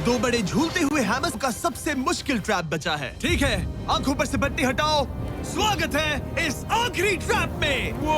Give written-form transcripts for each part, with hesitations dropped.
दो बड़े झूलते हुए हैमर्स का सबसे मुश्किल ट्रैप बचा है। ठीक है, आंखों पर से पट्टी हटाओ। स्वागत है इस आखिरी ट्रैप में। वो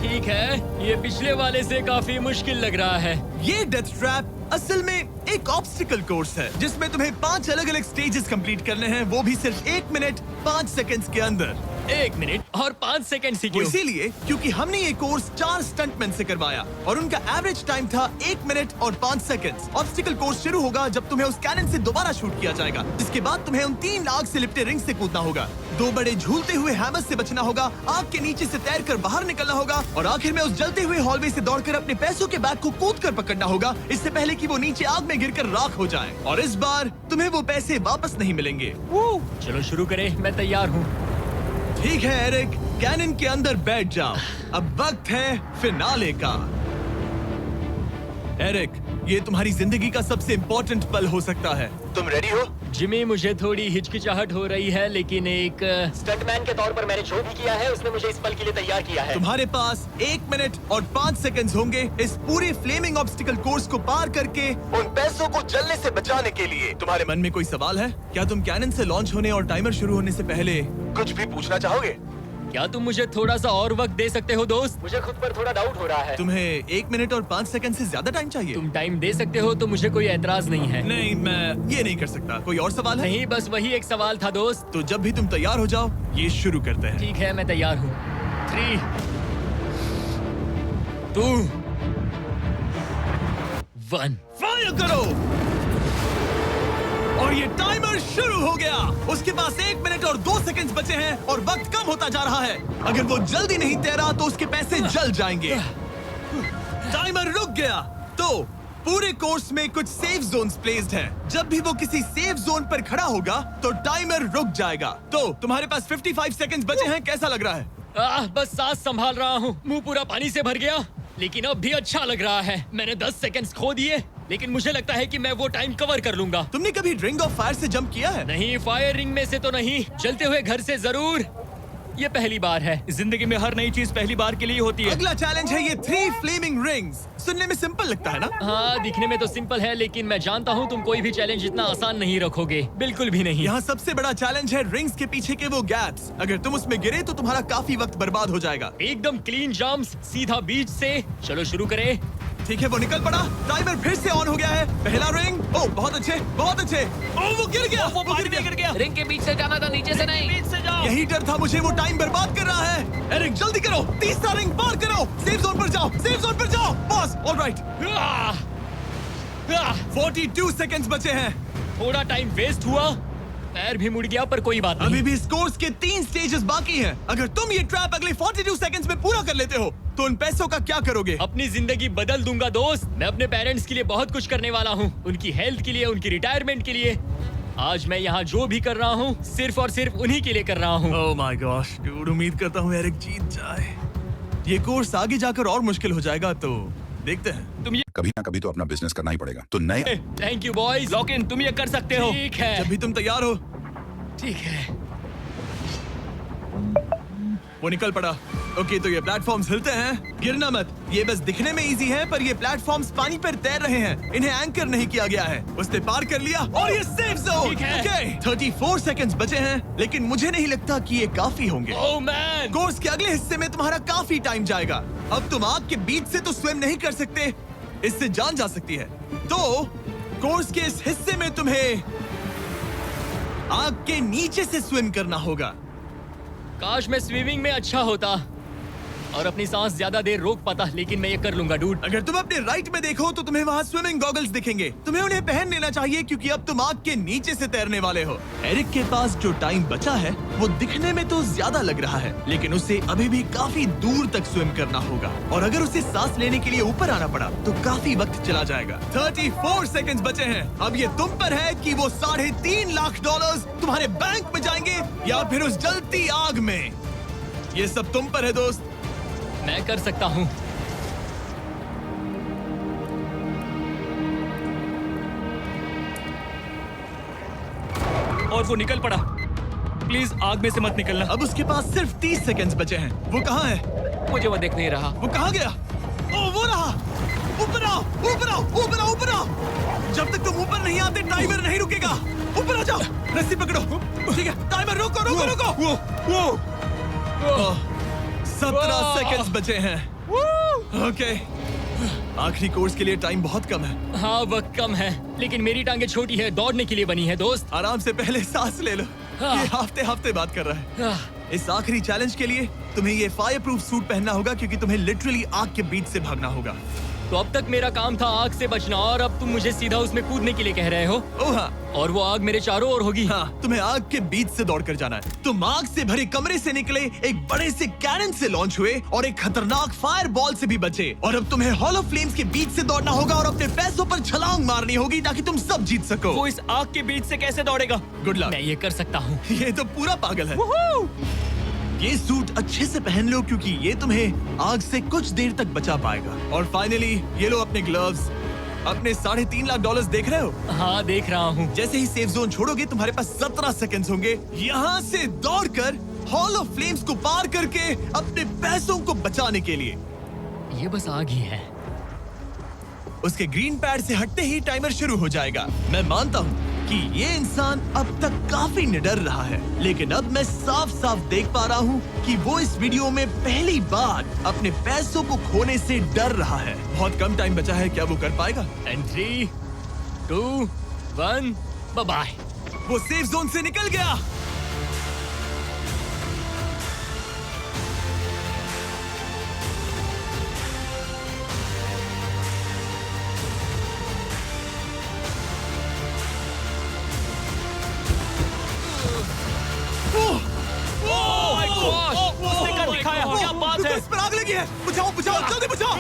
ठीक है, ये पिछले वाले से काफी मुश्किल लग रहा है। ये डेथ ट्रैप असल में एक ऑब्स्टिकल कोर्स है जिसमें तुम्हें 5 अलग-अलग स्टेजेस कंप्लीट करने हैं, वो भी सिर्फ 1 मिनट 5 सेकंड्स के अंदर। 1 मिनट और 5 सेकंड ही वो क्यों? इसीलिए क्योंकि हमने ये कोर्स 4 स्टंटमैन से करवाया और उनका एवरेज टाइम था 1 मिनट और 5 सेकंड्स। ऑब्स्टिकल कोर्स शुरू होगा जब तुम्हें उस कैनन से दोबारा शूट किया जाएगा, जिसके बाद तुम्हें उन 3 आग से लिपटे रिंग से कूदना होगा, 2 बड़े झूलते हुए हैमर्स से बचना होगा, आग के नीचे से तैरकर बाहर निकलना होगा और आखिर में उस जलते हुए हॉलवे से दौड़कर अपने पैसों के बैग को कूदकर पकड़ना होगा, इससे पहले कि वो नीचे आग में गिरकर राख हो जाए। और इस बार तुम्हें वो पैसे वापस नहीं मिलेंगे। चलो शुरू करें, मैं तैयार हूँ। ठीक है एरिक, कैनन के अंदर बैठ जाओ। अब वक्त है फिनाले का। एरिक, ये तुम्हारी जिंदगी का सबसे इम्पोर्टेंट पल हो सकता है। तुम रेडी हो? जिमी, मुझे थोड़ी हिचकिचाहट हो रही है, लेकिन एक स्टंटमैन के तौर पर मैंने जो भी किया है उसने मुझे इस पल के लिए तैयार किया है। तुम्हारे पास 1 मिनट और 5 सेकंड्स होंगे इस पूरे फ्लेमिंग ऑब्स्टिकल कोर्स को पार करके उन पैसों को जलने से बचाने के लिए। तुम्हारे मन में कोई सवाल है? क्या तुम कैनन से लॉन्च होने और टाइमर शुरू होने से पहले कुछ भी पूछना चाहोगे? क्या तुम मुझे थोड़ा सा और वक्त दे सकते हो दोस्त? मुझे खुद पर थोड़ा डाउट हो रहा है। तुम्हें 1 मिनट और 5 सेकंड से ज्यादा टाइम चाहिए? तुम टाइम दे सकते हो तो मुझे कोई एतराज नहीं है। नहीं, मैं ये नहीं कर सकता। कोई और सवाल है? नहीं, बस वही एक सवाल था दोस्त। तो जब भी तुम तैयार हो जाओ, ये शुरू करते हैं। ठीक है, मैं तैयार हूँ। 3, 2, 1 फायर करो! और ये टाइमर शुरू हो गया। उसके पास 1 मिनट और 2 सेकंड्स बचे हैं और वक्त कम होता जा रहा है। अगर वो जल्दी नहीं तैरा तो उसके पैसे जल जाएंगे। टाइमर रुक गया। तो पूरे कोर्स में कुछ सेफ जोन्स प्लेस्ड हैं। जब भी वो किसी सेफ जोन पर खड़ा होगा तो टाइमर रुक जाएगा। तो तुम्हारे पास 55 सेकंड्स बचे हैं। कैसा लग रहा है? बस सांस संभाल रहा हूँ। मुंह पूरा पानी से भर गया, लेकिन अब भी अच्छा लग रहा है। मैंने 10 सेकंड्स खो दिए, लेकिन मुझे लगता है कि मैं वो टाइम कवर कर लूंगा। तुमने कभी रिंग ऑफ फायर से जंप किया है? नहीं, फायर रिंग में से तो नहीं, चलते हुए घर से जरूर। ये पहली बार है। जिंदगी में हर नई चीज पहली बार के लिए होती है। अगला चैलेंज है ये 3 फ्लेमिंग रिंग्स। सुनने में सिंपल लगता है ना? हाँ, दिखने में तो सिंपल है, लेकिन मैं जानता हूँ तुम कोई भी चैलेंज इतना आसान नहीं रखोगे। बिल्कुल भी नहीं। यहाँ सबसे बड़ा चैलेंज है रिंग्स के पीछे के वो गैप्स। अगर तुम उसमें गिरे तो तुम्हारा काफी वक्त बर्बाद हो जाएगा। एकदम क्लीन जंप्स, सीधा बीच से। चलो शुरू करें। ठीक है, वो निकल पड़ा। टाइमर फिर से ऑन हो गया है। पहला रिंग। ओह, बहुत अच्छे, बहुत अच्छे। ओह, वो गिर गया। वो गिर गया। रिंग के बीच से जाना था, नीचे से नहीं। बीच से जाओ। यही डर था मुझे, वो टाइम बर्बाद कर रहा है। एरिक, जल्दी करो। तीसरा रिंग पार करो। सेफ जोन पर जाओ, सेफ जोन पर जाओ। Boss, alright. 42 सेकंड्स बचे हैं। थोड़ा टाइम वेस्ट हुआ, पैर भी मुड़ गया, पर कोई बात नहीं। अभी भी इस कोर्स के 3 स्टेजेस बाकी हैं। अगर तुम ये ट्रैप अगले 42 सेकंड्स में पूरा कर लेते हो तो उन पैसों का क्या करोगे? अपनी जिंदगी बदल दूंगा दोस्त। मैं अपने पेरेंट्स के लिए बहुत कुछ करने वाला हूँ, उनकी हेल्थ के लिए, उनकी रिटायरमेंट के लिए। आज मैं यहाँ जो भी कर रहा हूँ सिर्फ और सिर्फ उन्हीं के लिए कर रहा हूँ। ओह माय गॉश, डूड, उम्मीद करता हूँ एरिक जीत जाए। ये कोर्स आगे जाकर और मुश्किल हो जाएगा, तो देखते हैं। तुम ये कभी ना कभी तो अपना बिजनेस करना ही पड़ेगा। तो नए thank you boys. Lock in, तुम ये कर सकते हो। ठीक है, जब भी तुम तैयार हो। ठीक है। वो निकल पड़ा। ओके, तो ये प्लेटफॉर्म्स हिलते हैं। गिरना मत। ये बस दिखने में इजी है, पर ये प्लेटफॉर्म्स पानी पर तैर रहे हैं। इन्हें एंकर नहीं किया गया है। उसने पार कर लिया और ये सेफ जोन। ठीक है। ओके, 34 सेकंड्स बचे हैं, लेकिन मुझे नहीं लगता कि ये काफी होंगे। ओह मैन, कोर्स के अगले हिस्से में तुम्हारा काफी टाइम जाएगा। अब तुम आग के बीच से तो स्विम नहीं कर सकते, इससे जान जा सकती है। तो कोर्स के इस हिस्से में तुम्हें आग के नीचे से स्विम करना होगा। काश मैं स्विमिंग में अच्छा होता और अपनी सांस ज्यादा देर रोक पाता, लेकिन मैं ये कर लूंगा डूड। अगर तुम अपने राइट में देखो तो तुम्हें वहाँ स्विमिंग गॉगल्स दिखेंगे। तुम्हें उन्हें पहन लेना चाहिए क्योंकि अब तुम आग के नीचे से तैरने वाले हो। एरिक के पास जो टाइम बचा है वो दिखने में तो ज्यादा लग रहा है, लेकिन उसे अभी भी काफी दूर तक स्विम करना होगा और अगर उसे सांस लेने के लिए ऊपर आना पड़ा तो काफी वक्त चला जाएगा। 34 सेकंड्स बचे हैं। अब ये तुम पर है कि वो $3.5 लाख तुम्हारे बैंक में जाएंगे या फिर उस जलती आग में। ये सब तुम पर है दोस्त। मैं कर सकता हूँ। और वो निकल पड़ा। प्लीज आग में से मत निकलना। अब उसके पास सिर्फ 30 सेकंड्स बचे हैं। वो कहाँ है? मुझे वो दिख नहीं रहा। वो कहाँ गया? ओ, वो रहा। ऊपर आओ, ऊपर आओ, ऊपर आओ, ऊपर आओ। जब तक तुम ऊपर नहीं आते टाइमर नहीं रुकेगा। ऊपर आ जाओ, रस्सी पकड़ो। ठीक है, टाइमर रोको, रोको, रोको। 17 सेकंड्स बचे हैं। ओके, आखिरी कोर्स के लिए टाइम बहुत कम है। हाँ वक्त कम है, लेकिन मेरी टांगे छोटी है, दौड़ने के लिए बनी है दोस्त। आराम से पहले सांस ले लो। ये हफ्ते हफ्ते बात कर रहा है। आह, इस आखिरी चैलेंज के लिए तुम्हें ये फायर प्रूफ सूट पहनना होगा क्योंकि तुम्हें लिटरली आग के बीच से भागना होगा। तो अब तक मेरा काम था आग से बचना और अब तुम मुझे सीधा उसमें कूदने के लिए कह रहे हो। ओह हाँ, और वो आग मेरे चारों ओर होगी। हाँ, तुम्हें आग के बीच से दौड़कर जाना है। तुम आग से भरे कमरे से निकले, एक बड़े से कैनन से लॉन्च हुए और एक खतरनाक फायर बॉल से भी बचे। और अब तुम्हें हॉल ऑफ फ्लेम्स के बीच से दौड़ना होगा और अपने पैसों पर छलांग मारनी होगी ताकि तुम सब जीत सको। वो इस आग के बीच से कैसे दौड़ेगा? Good luck. मैं ये कर सकता हूँ। ये तो पूरा पागल है। ये सूट अच्छे से पहन लो क्योंकि ये तुम्हें आग से कुछ देर तक बचा पाएगा। और फाइनली ये लो अपने ग्लव्स। अपने $3.5 लाख देख रहे हो? हाँ देख रहा हूँ। जैसे ही सेफ जोन छोड़ोगे तुम्हारे पास 17 सेकंड्स होंगे यहाँ से दौड़कर हॉल ऑफ फ्लेम्स को पार करके अपने पैसों को बचाने के लिए। ये बस आग ही है। उसके ग्रीन पैड से हटते ही टाइमर शुरू हो जाएगा। मैं मानता हूँ कि ये इंसान अब तक काफी निडर रहा है, लेकिन अब मैं साफ साफ देख पा रहा हूँ कि वो इस वीडियो में पहली बार अपने पैसों को खोने से डर रहा है। बहुत कम टाइम बचा है, क्या वो कर पाएगा? And 3, 2, 1, bye. वो सेफ जोन से निकल गया। उसने कर दिखाया। क्या बात है? इस पर आग लगी है। बुझाओ, बुझाओ, जल्दी बुझाओ,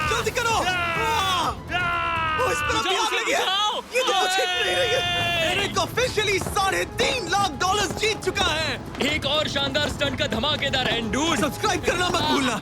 जल्दी करो। इस पर अभी आग लगी है। ये तो कुछ हिट नहीं रही है। एरिक ऑफिशियली $3.5 लाख जीत चुका है। एक और शानदार स्टंट का धमाकेदार एंड डूड। सब्सक्राइब करना मत भूलना।